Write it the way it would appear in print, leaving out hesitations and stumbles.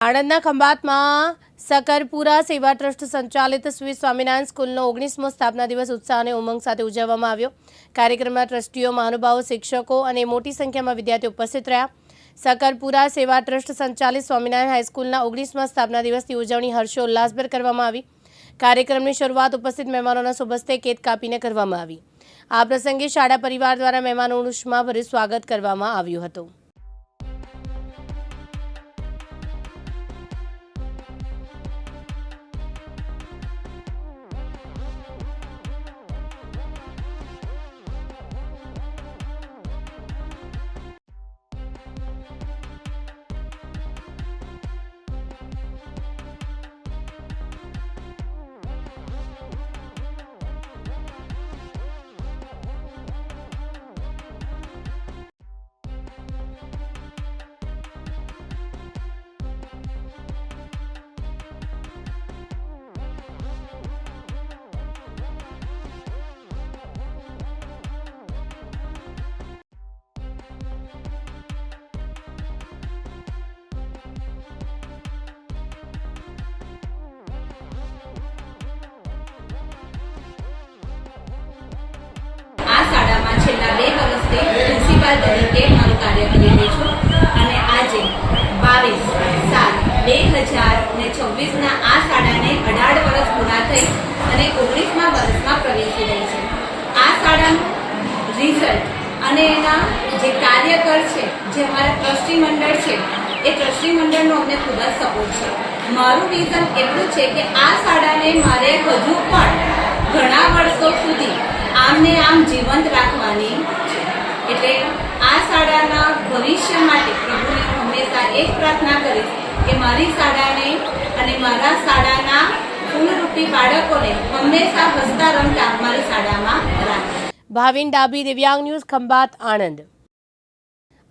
આણંદના ખંભાતમાં શકરપુરા સેવા ટ્રસ્ટ સંચાલિત શ્રી સ્વામિનારાયણ સ્કૂલનો 19મો સ્થાપના દિવસ ઉત્સાહ અને ઉમંગ સાથે ઉજવવામાં આવ્યો। કાર્યક્રમમાં ટ્રસ્ટીઓ, મહાનુભાવો, શિક્ષકો અને મોટી સંખ્યામાં વિદ્યાર્થીઓ ઉપસ્થિત રહ્યા। શકરપુરા સેવા ટ્રસ્ટ સંચાલિત સ્વામિનારાયણ હાઈસ્કૂલના 19મા સ્થાપના દિવસની ઉજવણી હર્ષોલ્લાસભેર કરવામાં આવી। કાર્યક્રમની શરૂઆત ઉપસ્થિત મહેમાનોના શુભ હસ્તે કેક કાપીને કરવામાં આવી। આ પ્રસંગે શાળા પરિવાર દ્વારા મહેમાનોનું ઉષ્માભર્યું સ્વાગત કરવામાં આવ્યું હતું। છેલ્લા 2 વર્ષથી પ્રિન્સિપાલ તરીકે મારું કાર્ય કરી રહી છું અને આજે 22/7/2026ના આ શાળાને 18 વર્ષ પૂરા થઈ અને 19મા વર્ષમાં પ્રવેશી રહી છે। આ શાળાનું રિઝલ્ટ અને એના જે કાર્યકર છે, જે અમારા ટ્રસ્ટી મંડળ છે, એ ટ્રસ્ટી મંડળનો અમને ખૂબ જ સપોર્ટ છે। મારું વિઝન એટલું છે કે આ શાળાને મારે હજુ પણ ઘણા વર્ષો સુધી આમને આમ જીવંત રાખવાની છે। એટલે આ શાળાના ભવિષ્ય માટે પ્રભુને હંમેશા એ જ પ્રાર્થના કરીશ કે મારી શાળાને અને મારા શાળાના ફૂલરૂપી બાળકોને હંમેશા હસતા રમતા મારી શાળામાં રાખે। ભાવિન ડાભી, દિવ્યાંગ ન્યૂઝ, ખંભાત, આણંદ।